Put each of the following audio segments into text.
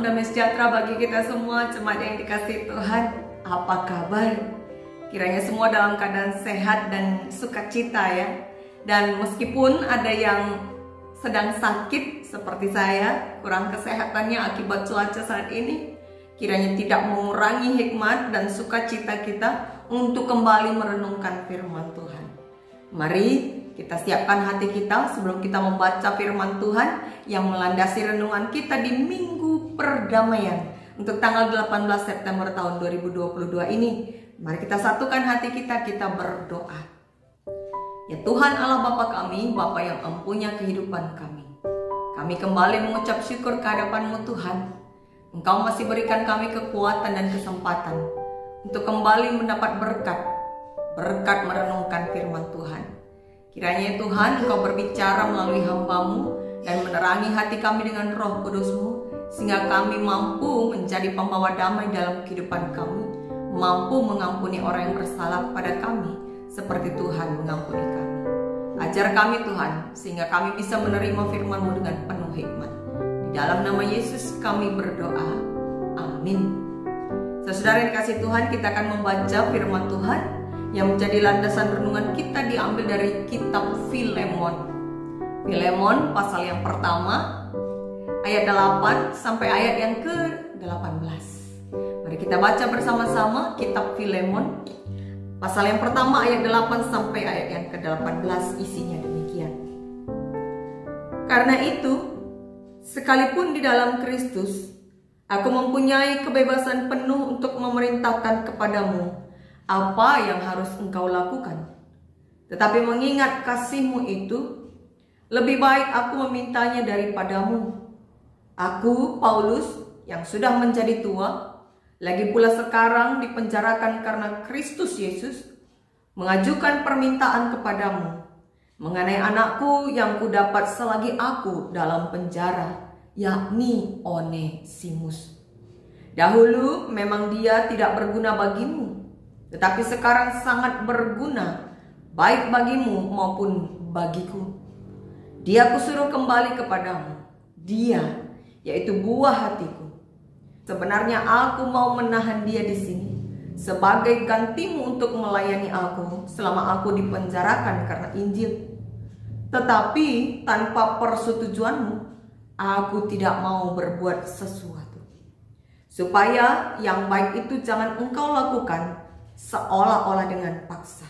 damai sejahtera bagi kita semua, jemaat yang dikasihi Tuhan. Apa kabar? Kiranya semua dalam keadaan sehat dan sukacita ya. Dan meskipun ada yang sedang sakit seperti saya, kurang kesehatannya akibat cuaca saat ini, kiranya tidak mengurangi hikmat dan sukacita kita untuk kembali merenungkan firman Tuhan. Mari kita siapkan hati kita sebelum kita membaca firman Tuhan yang melandasi renungan kita di Minggu Perdamaian untuk tanggal 18 September tahun 2022 ini. Mari kita satukan hati kita berdoa. Ya Tuhan Allah Bapa kami, Bapa yang empunya kehidupan kami. Kami kembali mengucap syukur ke hadapan-Mu Tuhan. Engkau masih berikan kami kekuatan dan kesempatan untuk kembali mendapat berkat merenungkan firman Tuhan. Kiranya Tuhan Engkau berbicara melalui hamba-Mu dan menerangi hati kami dengan Roh Kudus-Mu, sehingga kami mampu menjadi pembawa damai dalam kehidupan kami, mampu mengampuni orang yang bersalah pada kami seperti Tuhan mengampuni kami. Ajar kami Tuhan, sehingga kami bisa menerima firman-Mu dengan penuh hikmat. Di dalam nama Yesus kami berdoa, amin. Saudara yang dikasihi Tuhan, kita akan membaca firman Tuhan yang menjadi landasan renungan kita diambil dari kitab Filemon. Filemon pasal yang pertama ayat 8 sampai ayat yang ke-18. Mari kita baca bersama-sama kitab Filemon pasal yang pertama ayat 8 sampai ayat yang ke-18. Isinya demikian. Karena itu, sekalipun di dalam Kristus, aku mempunyai kebebasan penuh untuk memerintahkan kepadamu apa yang harus engkau lakukan. Tetapi mengingat kasih-Mu itu, lebih baik aku memintanya daripadamu. Aku, Paulus, yang sudah menjadi tua, lagi pula sekarang dipenjarakan karena Kristus Yesus, mengajukan permintaan kepadamu mengenai anakku yang kudapat selagi aku dalam penjara, yakni Onesimus. Dahulu memang dia tidak berguna bagimu, tetapi sekarang sangat berguna, baik bagimu maupun bagiku. Dia kusuruh kembali kepadamu. Dia, yaitu buah hatiku. Sebenarnya aku mau menahan dia di sini sebagai gantimu untuk melayani aku selama aku dipenjarakan karena Injil. Tetapi tanpa persetujuanmu, aku tidak mau berbuat sesuatu. Supaya yang baik itu jangan engkau lakukan seolah-olah dengan paksa,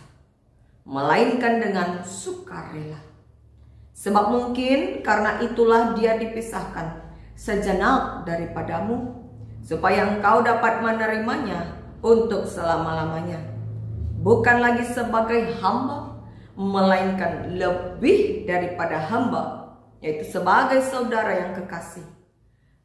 melainkan dengan sukarela. Sebab mungkin karena itulah dia dipisahkan sejenak daripadamu, supaya engkau dapat menerimanya untuk selama-lamanya, bukan lagi sebagai hamba, melainkan lebih daripada hamba, yaitu sebagai saudara yang kekasih.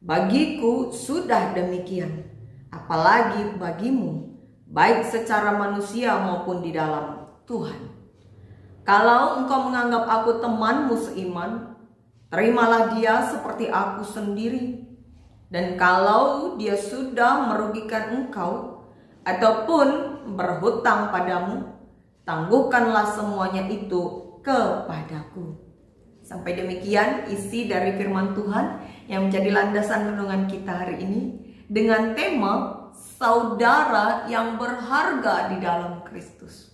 Bagiku sudah demikian, apalagi bagimu, baik secara manusia maupun di dalam Tuhan. Kalau engkau menganggap aku temanmu seiman, terimalah dia seperti aku sendiri. Dan kalau dia sudah merugikan engkau ataupun berhutang padamu, tangguhkanlah semuanya itu kepadaku. Sampai demikian isi dari firman Tuhan yang menjadi landasan renungan kita hari ini dengan tema saudara yang berharga di dalam Kristus.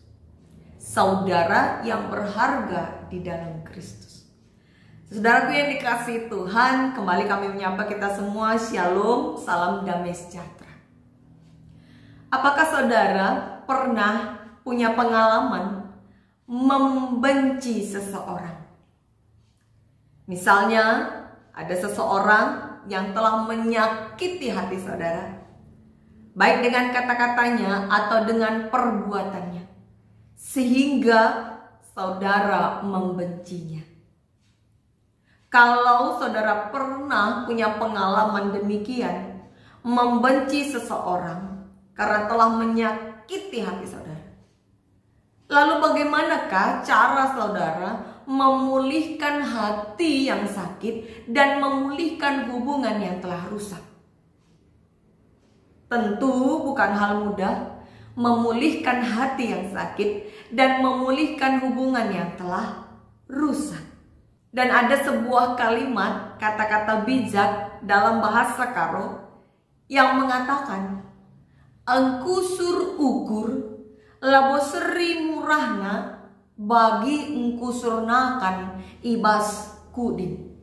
Saudara yang berharga di dalam Kristus. Saudaraku yang dikasihi Tuhan, kembali kami menyapa kita semua. Shalom, salam damai sejahtera. Apakah saudara pernah punya pengalaman membenci seseorang? Misalnya ada seseorang yang telah menyakiti hati saudara, baik dengan kata-katanya atau dengan perbuatannya, sehingga saudara membencinya. Kalau saudara pernah punya pengalaman demikian, membenci seseorang karena telah menyakiti hati saudara, lalu bagaimanakah cara saudara memulihkan hati yang sakit dan memulihkan hubungan yang telah rusak? Tentu bukan hal mudah memulihkan hati yang sakit dan memulihkan hubungan yang telah rusak. Dan ada sebuah kalimat, kata-kata bijak dalam bahasa Karo yang mengatakan, engku sur ukur labo seri murahna bagi engku surnakan ibas kudin.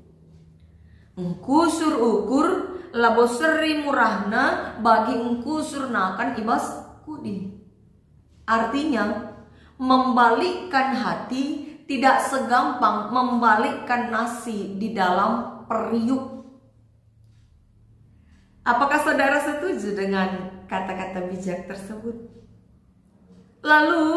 Engku sur ukur labo seri murahna bagi engku surnakan ibas kudin. Artinya, membalikkan hati tidak segampang membalikkan nasi di dalam periuk. Apakah saudara setuju dengan kata-kata bijak tersebut? Lalu,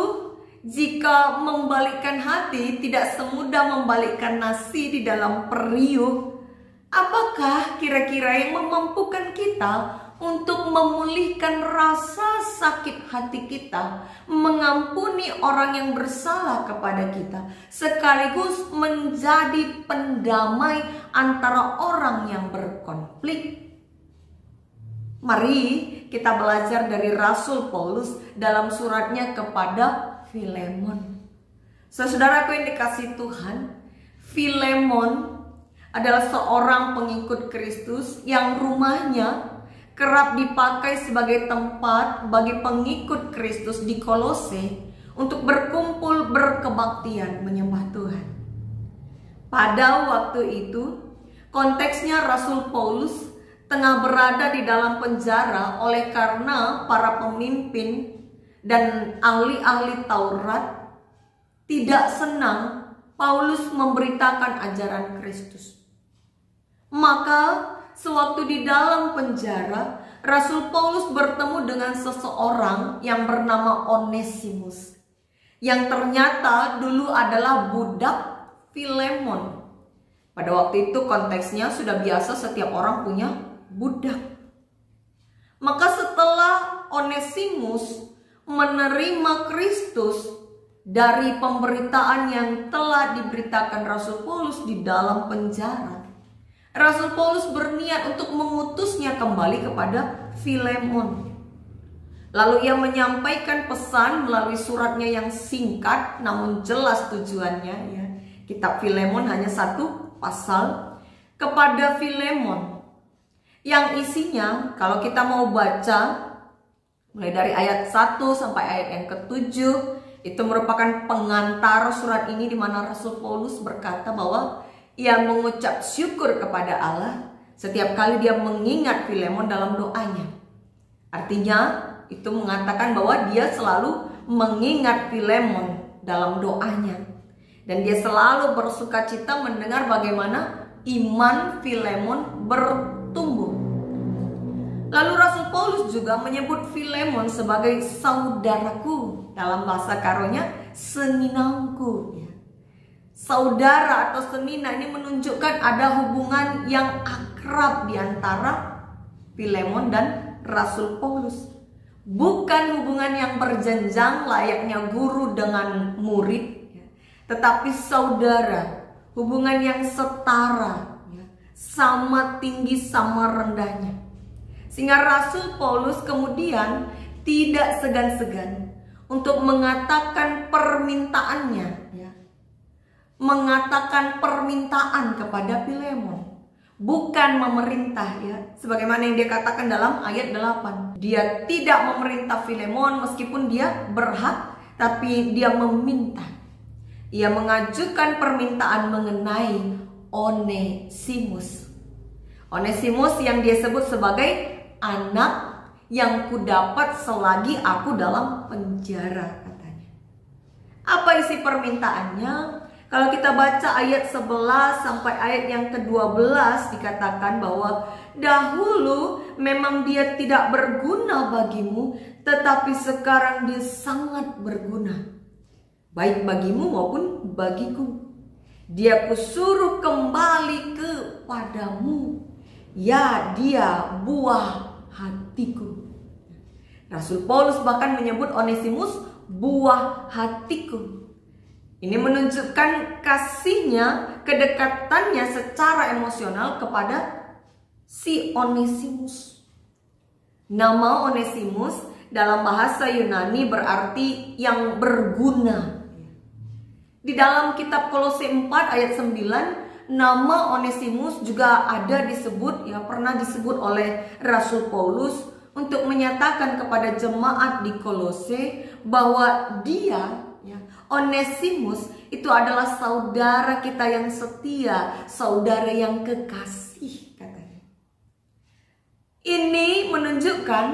jika membalikkan hati tidak semudah membalikkan nasi di dalam periuk, apakah kira-kira yang memampukan kita untuk memulihkan rasa sakit hati kita, mengampuni orang yang bersalah kepada kita, sekaligus menjadi pendamai antara orang yang berkonflik? Mari kita belajar dari Rasul Paulus dalam suratnya kepada Filemon. Saudaraku yang dikasihi Tuhan, Filemon adalah seorang pengikut Kristus yang rumahnya kerap dipakai sebagai tempat bagi pengikut Kristus di Kolose untuk berkumpul berkebaktian menyembah Tuhan. Pada waktu itu, konteksnya Rasul Paulus tengah berada di dalam penjara oleh karena para pemimpin dan ahli-ahli Taurat tidak senang Paulus memberitakan ajaran Kristus. Maka sewaktu di dalam penjara, Rasul Paulus bertemu dengan seseorang yang bernama Onesimus, yang ternyata dulu adalah budak Filemon. Pada waktu itu konteksnya sudah biasa setiap orang punya budak. Maka setelah Onesimus menerima Kristus dari pemberitaan yang telah diberitakan Rasul Paulus di dalam penjara, Rasul Paulus berniat untuk mengutusnya kembali kepada Filemon. Lalu ia menyampaikan pesan melalui suratnya yang singkat namun jelas tujuannya, ya. Kitab Filemon hanya 1 pasal kepada Filemon, yang isinya kalau kita mau baca mulai dari ayat 1 sampai ayat yang ke-7, itu merupakan pengantar surat ini di mana Rasul Paulus berkata bahwa ia mengucap syukur kepada Allah setiap kali dia mengingat Filemon dalam doanya. Artinya itu mengatakan bahwa dia selalu mengingat Filemon dalam doanya, dan dia selalu bersukacita mendengar bagaimana iman Filemon bertumbuh. Lalu Rasul Paulus juga menyebut Filemon sebagai saudaraku, dalam bahasa Karonya seninangku, ya. Saudara atau senina ini menunjukkan ada hubungan yang akrab di antara Filemon dan Rasul Paulus. Bukan hubungan yang berjenjang layaknya guru dengan murid, ya, tetapi saudara, hubungan yang setara, ya, sama tinggi sama rendahnya. Sehingga Rasul Paulus kemudian tidak segan-segan untuk mengatakan permintaannya, ya. Mengatakan permintaan kepada Filemon, bukan memerintah, ya. Sebagaimana yang dia katakan dalam ayat 8. Dia tidak memerintah Filemon meskipun dia berhak, tapi dia meminta. Ia mengajukan permintaan mengenai Onesimus. Onesimus yang dia sebut sebagai anak yang kudapat selagi aku dalam penjara, katanya. Apa isi permintaannya? Kalau kita baca ayat 11 sampai ayat yang ke-12, dikatakan bahwa dahulu memang dia tidak berguna bagimu, tetapi sekarang dia sangat berguna, baik bagimu maupun bagiku. Dia kusuruh kembali kepadamu, ya dia buah hatiku. Rasul Paulus bahkan menyebut Onesimus buah hatiku. Ini menunjukkan kasihnya, kedekatannya secara emosional kepada si Onesimus. Nama Onesimus dalam bahasa Yunani berarti yang berguna. Di dalam kitab Kolose 4 ayat 9, nama Onesimus juga ada disebut, pernah disebut oleh Rasul Paulus untuk menyatakan kepada jemaat di Kolose bahwa dia, Onesimus, itu adalah saudara kita yang setia, saudara yang kekasih, katanya. Ini menunjukkan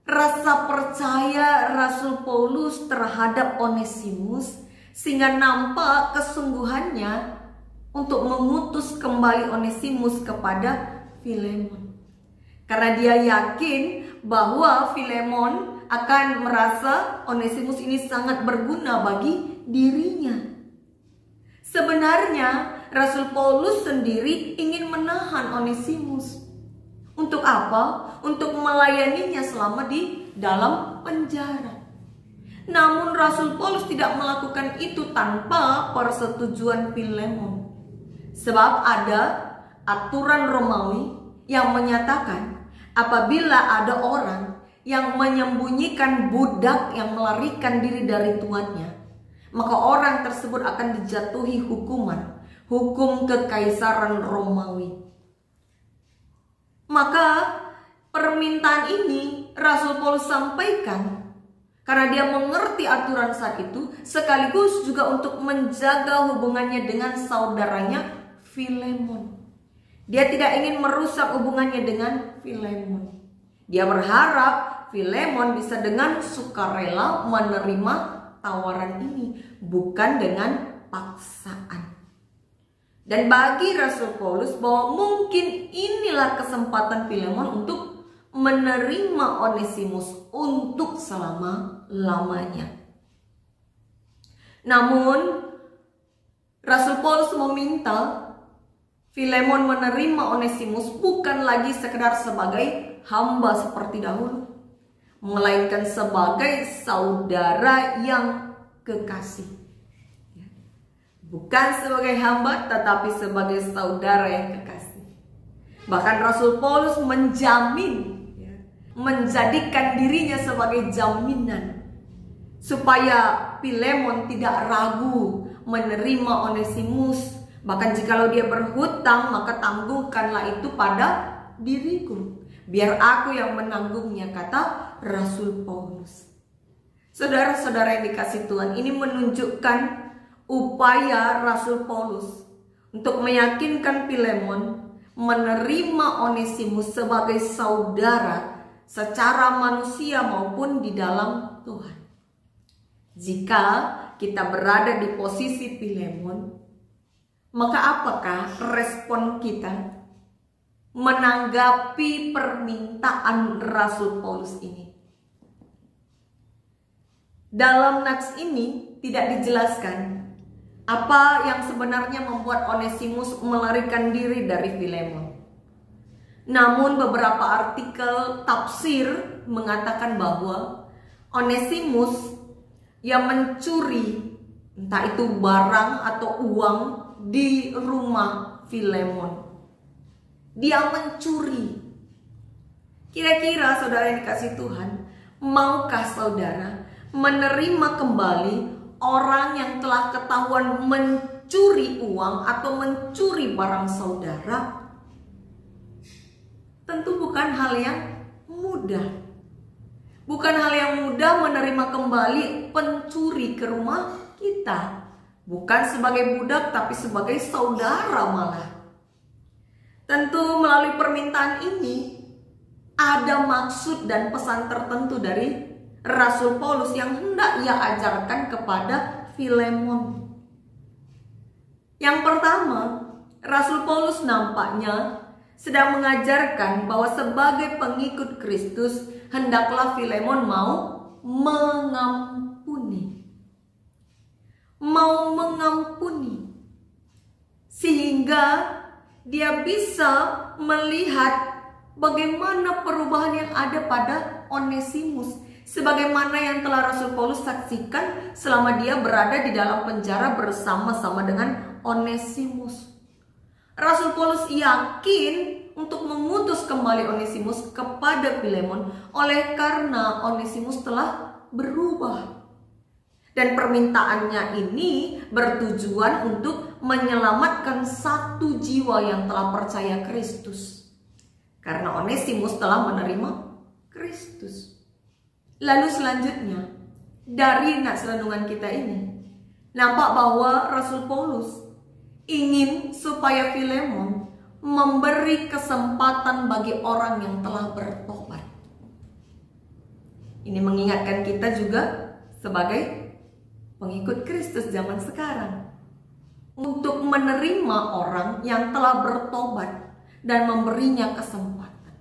rasa percaya Rasul Paulus terhadap Onesimus, sehingga nampak kesungguhannya untuk mengutus kembali Onesimus kepada Filemon. Karena dia yakin bahwa Filemon akan merasa Onesimus ini sangat berguna bagi dirinya. Sebenarnya Rasul Paulus sendiri ingin menahan Onesimus. Untuk apa? Untuk melayaninya selama di dalam penjara. Namun Rasul Paulus tidak melakukan itu tanpa persetujuan Filemon. Sebab ada aturan Romawi yang menyatakan apabila ada orang yang menyembunyikan budak yang melarikan diri dari tuannya, maka orang tersebut akan dijatuhi hukum kekaisaran Romawi. Maka permintaan ini Rasul Paulus sampaikan karena dia mengerti aturan saat itu, sekaligus juga untuk menjaga hubungannya dengan saudaranya Filemon. Dia tidak ingin merusak hubungannya dengan Filemon. Dia berharap Filemon bisa dengan sukarela menerima tawaran ini, bukan dengan paksaan. Dan bagi Rasul Paulus bahwa mungkin inilah kesempatan Filemon untuk menerima Onesimus untuk selama-lamanya. Namun Rasul Paulus meminta Filemon menerima Onesimus bukan lagi sekedar sebagai hamba seperti dahulu, melainkan sebagai saudara yang kekasih. Bukan sebagai hamba, tetapi sebagai saudara yang kekasih. Bahkan Rasul Paulus menjadikan dirinya sebagai jaminan supaya Filemon tidak ragu menerima Onesimus. Bahkan jikalau dia berhutang, maka tangguhkanlah itu pada diriku. Biar aku yang menanggungnya, kata Rasul Paulus. Saudara-saudara yang dikasih Tuhan, ini menunjukkan upaya Rasul Paulus untuk meyakinkan Filemon menerima Onesimus sebagai saudara secara manusia maupun di dalam Tuhan. Jika kita berada di posisi Filemon, maka apakah respon kita menanggapi permintaan Rasul Paulus ini? Dalam nats ini tidak dijelaskan apa yang sebenarnya membuat Onesimus melarikan diri dari Filemon. Namun beberapa artikel tafsir mengatakan bahwa Onesimus yang mencuri entah itu barang atau uang di rumah Filemon. Dia mencuri. Kira-kira saudara yang dikasih Tuhan, maukah saudara menerima kembali orang yang telah ketahuan mencuri uang atau mencuri barang saudara? Tentu bukan hal yang mudah. Bukan hal yang mudah menerima kembali pencuri ke rumah kita. Bukan sebagai budak, tapi sebagai saudara malah. Tentu melalui permintaan ini ada maksud dan pesan tertentu dari Rasul Paulus yang hendak ia ajarkan kepada Filemon. Yang pertama, Rasul Paulus nampaknya sedang mengajarkan bahwa sebagai pengikut Kristus hendaklah Filemon mau mengampuni. Mau mengampuni sehingga dia bisa melihat bagaimana perubahan yang ada pada Onesimus, sebagaimana yang telah Rasul Paulus saksikan selama dia berada di dalam penjara bersama-sama dengan Onesimus. Rasul Paulus yakin untuk mengutus kembali Onesimus kepada Filemon oleh karena Onesimus telah berubah. Dan permintaannya ini bertujuan untuk menyelamatkan satu jiwa yang telah percaya Kristus. Karena Onesimus telah menerima Kristus. Lalu selanjutnya, dari nats renungan kita ini, nampak bahwa Rasul Paulus ingin supaya Filemon memberi kesempatan bagi orang yang telah bertobat. Ini mengingatkan kita juga sebagai pengikut Kristus zaman sekarang untuk menerima orang yang telah bertobat dan memberinya kesempatan.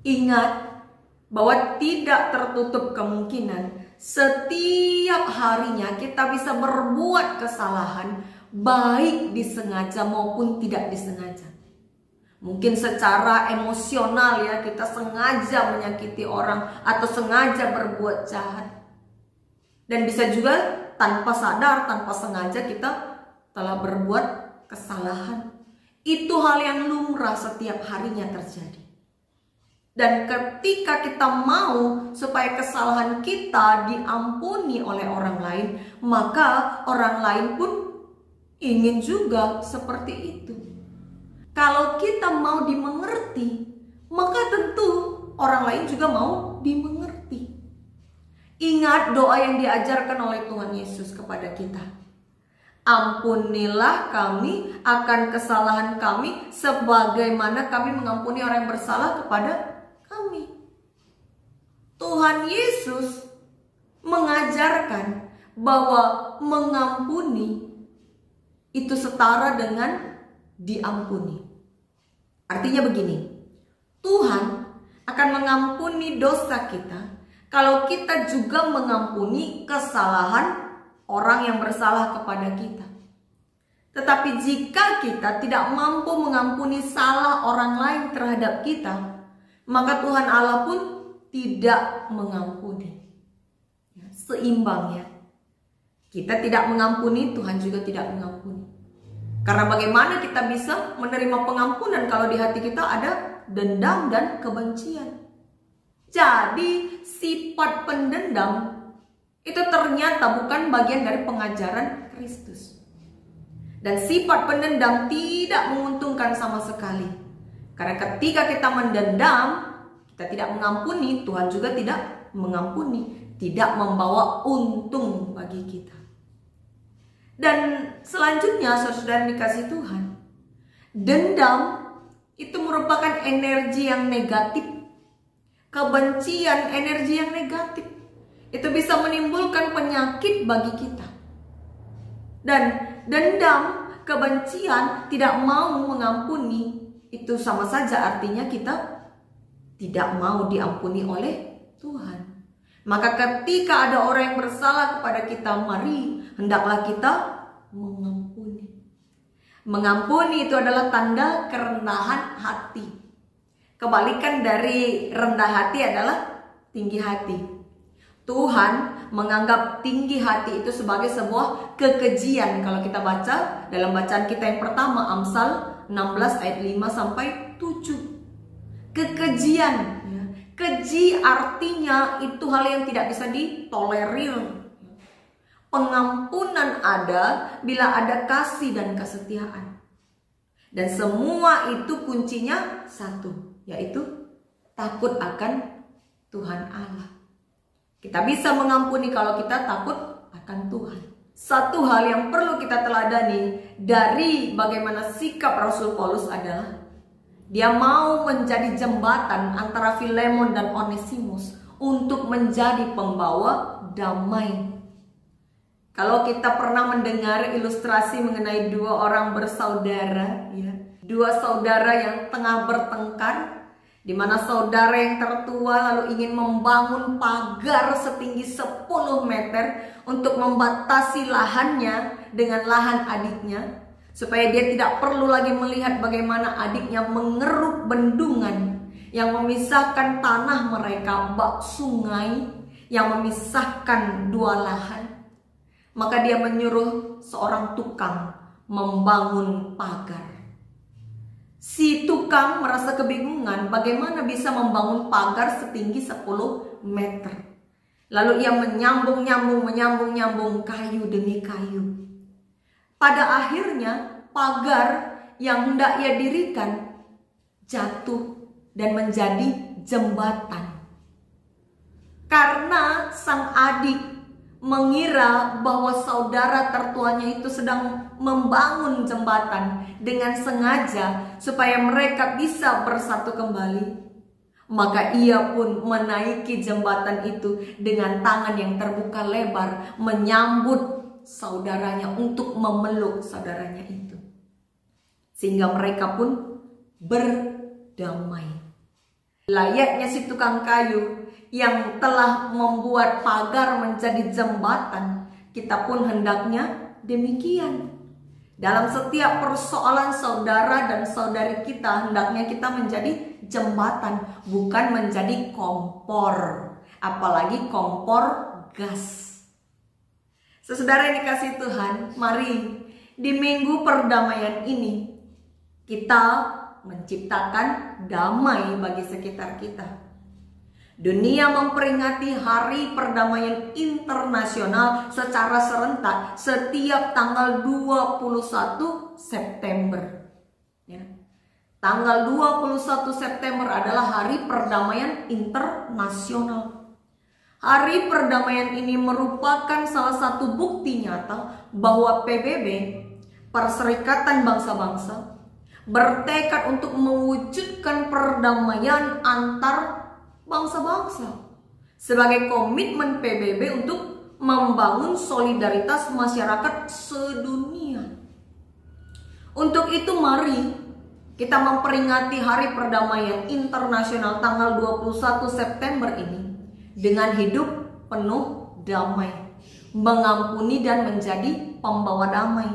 Ingat bahwa tidak tertutup kemungkinan setiap harinya kita bisa berbuat kesalahan, baik disengaja maupun tidak disengaja. Mungkin secara emosional ya, kita sengaja menyakiti orang atau sengaja berbuat jahat. Dan bisa juga tanpa sadar, tanpa sengaja kita telah berbuat kesalahan. Itu hal yang lumrah setiap harinya terjadi. Dan ketika kita mau supaya kesalahan kita diampuni oleh orang lain, maka orang lain pun ingin juga seperti itu. Kalau kita mau dimengerti, maka tentu orang lain juga mau dimengerti. Ingat doa yang diajarkan oleh Tuhan Yesus kepada kita. Ampunilah kami akan kesalahan kami sebagaimana kami mengampuni orang yang bersalah kepada kami. Tuhan Yesus mengajarkan bahwa mengampuni itu setara dengan diampuni. Artinya begini, Tuhan akan mengampuni dosa kita kalau kita juga mengampuni kesalahan orang yang bersalah kepada kita. Tetapi jika kita tidak mampu mengampuni salah orang lain terhadap kita, maka Tuhan Allah pun tidak mengampuni. Seimbang ya. Kita tidak mengampuni, Tuhan juga tidak mengampuni. Karena bagaimana kita bisa menerima pengampunan kalau di hati kita ada dendam dan kebencian? Jadi sifat pendendam itu ternyata bukan bagian dari pengajaran Kristus. Dan sifat pendendam tidak menguntungkan sama sekali. Karena ketika kita mendendam, kita tidak mengampuni, Tuhan juga tidak mengampuni, tidak membawa untung bagi kita. Dan selanjutnya, saudara dikasih Tuhan, dendam itu merupakan energi yang negatif. Kebencian, energi yang negatif. Itu bisa menimbulkan penyakit bagi kita. Dan dendam, kebencian, tidak mau mengampuni, itu sama saja artinya kita tidak mau diampuni oleh Tuhan. Maka ketika ada orang yang bersalah kepada kita, mari hendaklah kita mengampuni. Mengampuni itu adalah tanda kerendahan hati. Kebalikan dari rendah hati adalah tinggi hati. Tuhan menganggap tinggi hati itu sebagai sebuah kekejian. Kalau kita baca dalam bacaan kita yang pertama, Amsal 16 ayat 5 sampai 7. Kekejian. Keji artinya itu hal yang tidak bisa ditolerir. Pengampunan ada bila ada kasih dan kesetiaan. Dan semua itu kuncinya satu, yaitu takut akan Tuhan Allah. Kita bisa mengampuni kalau kita takut akan Tuhan. Satu hal yang perlu kita teladani dari bagaimana sikap Rasul Paulus adalah dia mau menjadi jembatan antara Filemon dan Onesimus untuk menjadi pembawa damai. Kalau kita pernah mendengar ilustrasi mengenai dua orang bersaudara, ya, dua saudara yang tengah bertengkar, di mana saudara yang tertua lalu ingin membangun pagar setinggi 10 meter untuk membatasi lahannya dengan lahan adiknya, supaya dia tidak perlu lagi melihat bagaimana adiknya mengeruk bendungan yang memisahkan tanah mereka, bak sungai yang memisahkan dua lahan. Maka dia menyuruh seorang tukang membangun pagar. Si tukang merasa kebingungan bagaimana bisa membangun pagar setinggi 10 meter. Lalu ia menyambung kayu demi kayu. Pada akhirnya pagar yang hendak ia dirikan jatuh dan menjadi jembatan. Karena sang adik mengira bahwa saudara tertuanya itu sedang membangun jembatan dengan sengaja supaya mereka bisa bersatu kembali, maka ia pun menaiki jembatan itu dengan tangan yang terbuka lebar, menyambut saudaranya untuk memeluk saudaranya itu. Sehingga mereka pun berdamai. Layaknya si tukang kayu yang telah membuat pagar menjadi jembatan, kita pun hendaknya demikian. Dalam setiap persoalan saudara dan saudari kita, hendaknya kita menjadi jembatan, bukan menjadi kompor, apalagi kompor gas. Saudara yang dikasihi Tuhan, mari di minggu perdamaian ini kita menciptakan damai bagi sekitar kita. Dunia memperingati Hari Perdamaian Internasional secara serentak setiap tanggal 21 September. Ya. Tanggal 21 September adalah Hari Perdamaian Internasional. Hari perdamaian ini merupakan salah satu bukti nyata bahwa PBB, Perserikatan Bangsa-Bangsa, bertekad untuk mewujudkan perdamaian antar bangsa-bangsa sebagai komitmen PBB untuk membangun solidaritas masyarakat sedunia. Untuk itu mari kita memperingati Hari Perdamaian Internasional tanggal 21 September ini dengan hidup penuh damai, mengampuni dan menjadi pembawa damai.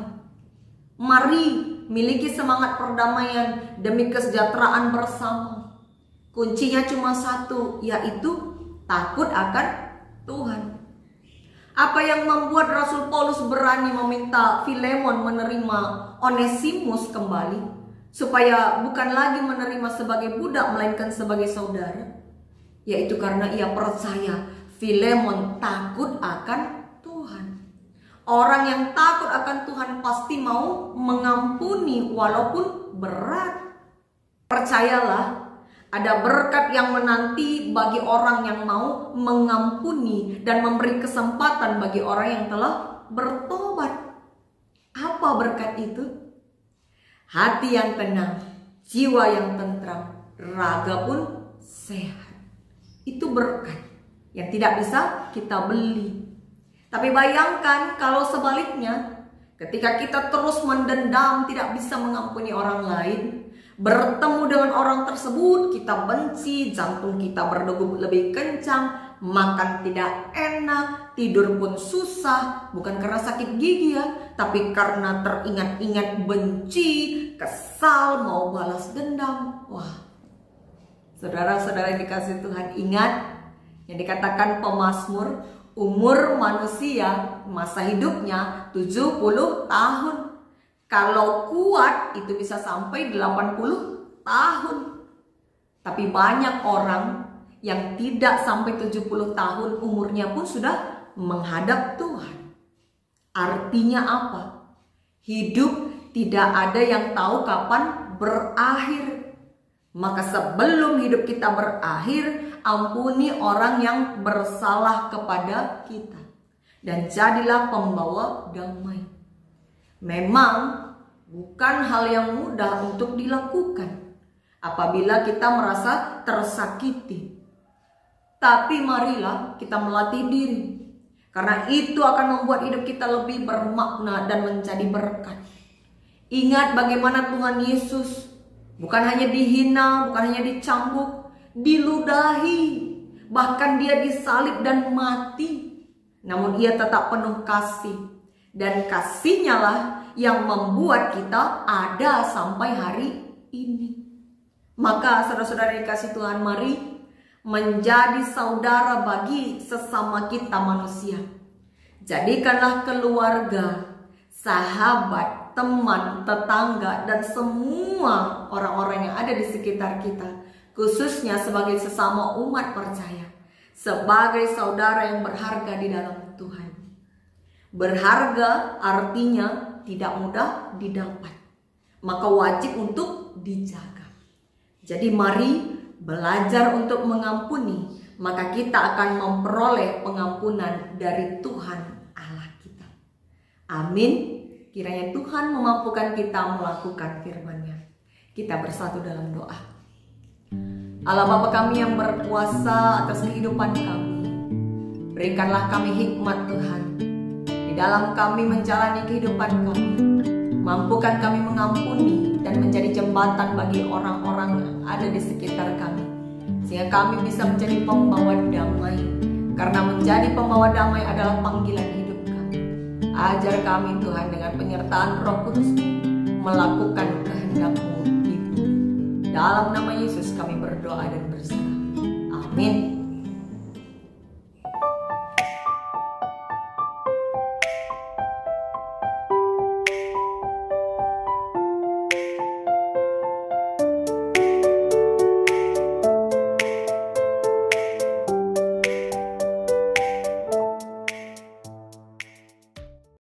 Mari miliki semangat perdamaian demi kesejahteraan bersama. Kuncinya cuma satu, yaitu takut akan Tuhan. Apa yang membuat Rasul Paulus berani meminta Filemon menerima Onesimus kembali, supaya bukan lagi menerima sebagai budak melainkan sebagai saudara? Yaitu karena ia percaya Filemon takut akan Tuhan. Orang yang takut akan Tuhan pasti mau mengampuni walaupun berat. Percayalah, ada berkat yang menanti bagi orang yang mau mengampuni dan memberi kesempatan bagi orang yang telah bertobat. Apa berkat itu? Hati yang tenang, jiwa yang tentram, raga pun sehat. Itu berkat yang tidak bisa kita beli. Tapi bayangkan kalau sebaliknya, ketika kita terus mendendam, tidak bisa mengampuni orang lain, bertemu dengan orang tersebut kita benci, jantung kita berdegup lebih kencang, makan tidak enak, tidur pun susah, bukan karena sakit gigi ya, tapi karena teringat-ingat benci, kesal, mau balas dendam. Wah, saudara-saudara yang dikasihi Tuhan, ingat yang dikatakan pemazmur, umur manusia masa hidupnya 70 tahun. Kalau kuat itu bisa sampai 80 tahun. Tapi banyak orang yang tidak sampai 70 tahun umurnya pun sudah menghadap Tuhan. Artinya apa? Hidup tidak ada yang tahu kapan berakhir. Maka sebelum hidup kita berakhir, ampuni orang yang bersalah kepada kita. Dan jadilah pembawa damai. Memang bukan hal yang mudah untuk dilakukan apabila kita merasa tersakiti. Tapi marilah kita melatih diri. Karena itu akan membuat hidup kita lebih bermakna dan menjadi berkat. Ingat bagaimana Tuhan Yesus bukan hanya dihina, bukan hanya dicambuk, diludahi, bahkan dia disalib dan mati. Namun ia tetap penuh kasih. Dan kasihnya lah yang membuat kita ada sampai hari ini. Maka saudara-saudara dikasihi Tuhan, mari menjadi saudara bagi sesama kita manusia. Jadikanlah keluarga, sahabat, teman, tetangga, dan semua orang-orang yang ada di sekitar kita, khususnya sebagai sesama umat percaya, sebagai saudara yang berharga di dalam Tuhan. Berharga artinya tidak mudah didapat, maka wajib untuk dijaga. Jadi mari belajar untuk mengampuni, maka kita akan memperoleh pengampunan dari Tuhan Allah kita. Amin. Kiranya Tuhan memampukan kita melakukan firman-Nya. Kita bersatu dalam doa. Allah Bapa kami yang berkuasa atas kehidupan kami, berikanlah kami hikmat Tuhan di dalam kami menjalani kehidupan kami. Mampukan kami mengampuni dan menjadi jembatan bagi orang-orang yang ada di sekitar kami, sehingga kami bisa menjadi pembawa damai, karena menjadi pembawa damai adalah panggilan hidup kami. Ajar kami Tuhan dengan penyertaan Roh Kudus melakukan kehendak-Mu di bumi. Dalam nama Yesus kami berdoa dan berserah.